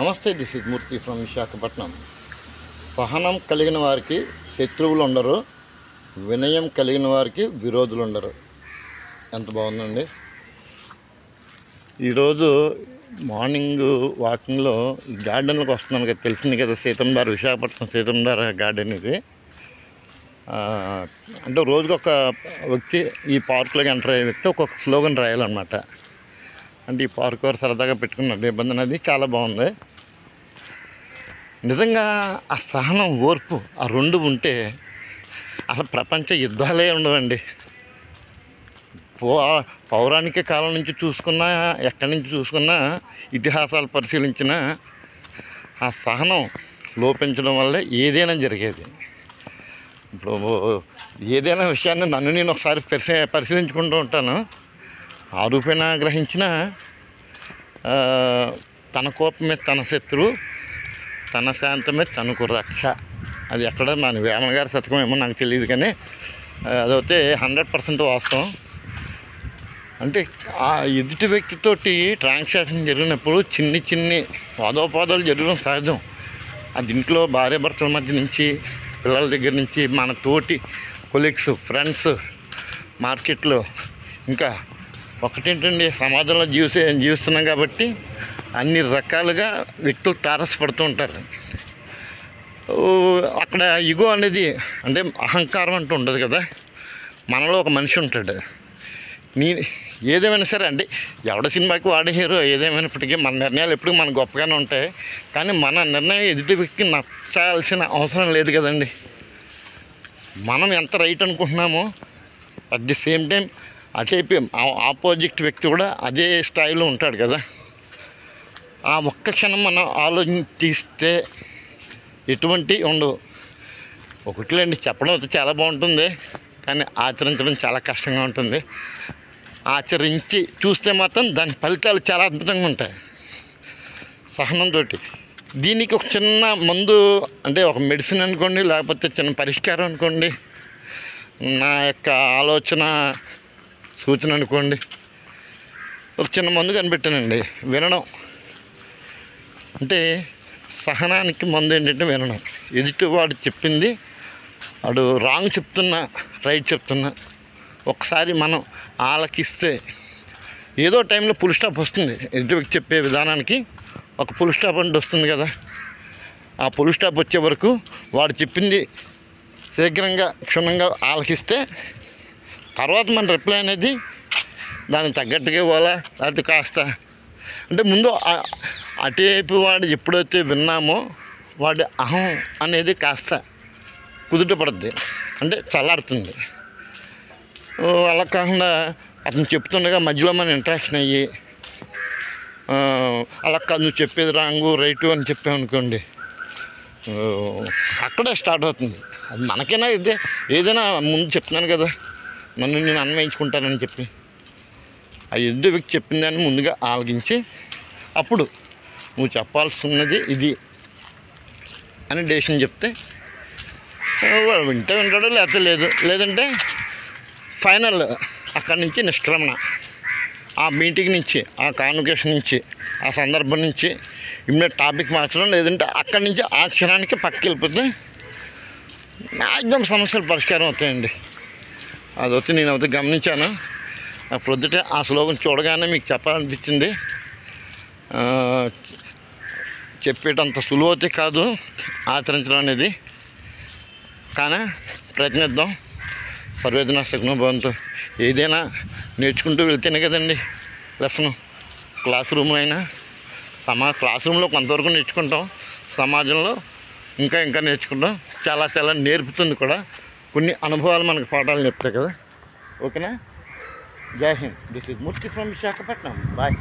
నమస్తే, this is Murthy from Visakhapatnam. సహనం కలిగిన వారికి శత్రువులు ఉండరు, వినయం కలిగిన వారికి విరోధులు ఉండరు. ఎంత బాగుందండి. ఈరోజు మార్నింగ్ వాకింగ్లో ఈ గార్డెన్లోకి వస్తున్నాను కదా, తెలిసింది కదా, సీతందార్, విశాఖపట్నం సీతందార్ గార్డెన్ ఇది. అంటే రోజుకి ఒక వ్యక్తి ఈ పార్కులోకి ఎంటర్ అయ్యే వ్యక్తి ఒక్కొక్క స్లోగన్ రాయాలన్నమాట. అంటే ఈ పార్క్ వారు సరదాగా పెట్టుకున్న నిబంధన అది చాలా బాగుంది. నిజంగా ఆ సహనం, ఓర్పు ఆ రెండు ఉంటే అసలు ప్రపంచ యుద్ధాలే ఉండవండి. పౌరాణిక కాలం నుంచి చూసుకున్నా, ఎక్కడి నుంచి చూసుకున్నా, ఇతిహాసాలు పరిశీలించినా ఆ సహనం లోపించడం వల్లే ఏదైనా జరిగేది. ఇప్పుడు ఏదైనా విషయాన్ని నన్ను నేను ఒకసారి పరిశీలించుకుంటూ ఉంటాను. ఆ రూపేణ గ్రహించిన తన కోపమే తన శత్రువు, తన శాంతమే తనకు రక్ష. అది ఎక్కడ మన వేమన గారి శతకం ఏమో నాకు తెలియదు, కానీ అదైతే 100% వాస్తవం. అంటే ఆ ఎదుటి వ్యక్తితోటి ట్రాన్సాక్షన్ జరిగినప్పుడు చిన్ని వాదోపాదాలు జరగడం సహజం. అది ఇంట్లో భార్యాభర్తల మధ్య నుంచి, పిల్లల దగ్గర నుంచి, మన తోటి కొలీగ్స్, ఫ్రెండ్స్, మార్కెట్లో, ఇంకా ఒకటేంటండి, సమాజంలో జీవిస్తున్నాం కాబట్టి అన్ని రకాలుగా వ్యక్తులు తారసపడుతూ ఉంటారు. అక్కడ ఇగో అనేది, అంటే అహంకారం అంటూ ఉండదు కదా. మనలో ఒక మనిషి ఉంటాడు. ఏదేమైనా సరే, అంటే ఎవడ సినిమాకి వాడే హీరో, ఏదేమైనప్పటికీ మన నిర్ణయాలు ఎప్పుడు మన గొప్పగానే ఉంటాయి. కానీ మన నిర్ణయం ఎదుటి వ్యక్తికి నచ్చాల్సిన అవసరం లేదు కదండి. మనం ఎంత రైట్ అనుకుంటున్నామో అట్ ది సేమ్ టైం అదే ఆపోజిట్ వ్యక్తి కూడా అదే స్థాయిలో ఉంటాడు కదా. ఆ ఒక్క క్షణం మనం ఆలోచిస్తే ఎటువంటి ఉండవు. ఒకటిలేండి, చెప్పడం అయితే చాలా బాగుంటుంది, కానీ ఆచరించడం చాలా కష్టంగా ఉంటుంది. ఆచరించి చూస్తే మాత్రం దాని ఫలితాలు చాలా అద్భుతంగా ఉంటాయి సహనంతో. దీనికి ఒక చిన్న మందు, అంటే ఒక మెడిసిన్ అనుకోండి, లేకపోతే చిన్న పరిష్కారం అనుకోండి, నా యొక్క ఆలోచన సూచన అనుకోండి, ఒక చిన్న మందు కనిపెట్టానండి, వినడం. అంటే సహనానికి మందు ఏంటంటే వినడం. ఎదుటి వాడు చెప్పింది, వాడు రాంగ్ చెప్తున్నా, రైట్ చెప్తున్నా, ఒకసారి మనం ఆలకిస్తే ఏదో టైంలో ఫుల్ స్టాప్ వస్తుంది. ఎదుటి వ్యక్తి చెప్పే విధానానికి ఒక ఫుల్ స్టాప్ అంటే వస్తుంది కదా. ఆ ఫుల్ స్టాప్ వచ్చే వరకు వాడు చెప్పింది శీఘ్రంగా, క్షుణ్ణంగా ఆలకిస్తే తర్వాత మన రిప్లై అనేది దానికి తగ్గట్టుగా ఇవ్వాలా, లేకపోతే కాస్త, అంటే ముందు అటువైపు వాడు ఎప్పుడైతే విన్నామో వాడి అహం అనేది కాస్త కుదుట పడుద్ది, అంటే చల్లారుతుంది. అలా కాకుండా అతను చెప్తుండగా మధ్యలో మనం ఇంట్రాక్షన్ అయ్యి, అలా కాదు నువ్వు చెప్పేది రాంగు రైటు అని చెప్పామనుకోండి, అక్కడే స్టార్ట్ అవుతుంది. అది మనకైనా ఇదే, ఏదైనా ముందు చెప్తున్నాను కదా, నన్ను నేను అన్వయించుకుంటానని చెప్పి ఆ ఎదుటి వ్యక్తి చెప్పిన దాన్ని ముందుగా ఆలకించి, అప్పుడు నువ్వు చెప్పాల్సినది ఇది అని డెసిషన్ చెప్తే వాడు వింటే వింటాడో లేకపోతే లేదు. లేదంటే ఫైనల్ అక్కడి నుంచి నిష్క్రమణ, ఆ మీటింగ్ నుంచి, ఆ కాన్వకేషన్ నుంచి, ఆ సందర్భం నుంచి ఇమ్మీడియట్ టాపిక్ మార్చడం. లేదంటే అక్కడి నుంచి ఆ క్షణానికి పక్కకి వెళ్ళిపోతే మ్యాక్సిమం సమస్యలు పరిష్కారం అవుతాయండి. అదొచ్చి నేను అయితే గమనించాను. ప్రొద్దుటే ఆ స్లోగన్ చూడగానే మీకు చెప్పాలనిపించింది. చెప్పేటంత సులువైతే కాదు ఆచరించడం అనేది, కానీ ప్రయత్నిద్దాం. సర్వేజన సుఖినో భవంతు. ఏదైనా నేర్చుకుంటూ వెళ్తేనే కదండి లెసను. క్లాస్ రూమ్ అయినా క్లాస్ రూమ్లో కొంతవరకు నేర్చుకుంటాం, సమాజంలో ఇంకా నేర్చుకుంటాం. చాలా నేర్పుతుంది కూడా. కొన్ని అనుభవాలు మనకు పాఠాలు నేర్పుతాయి కదా. ఓకేనా? జై హింద్. This is Murthy from Visakhapatnam. Bye.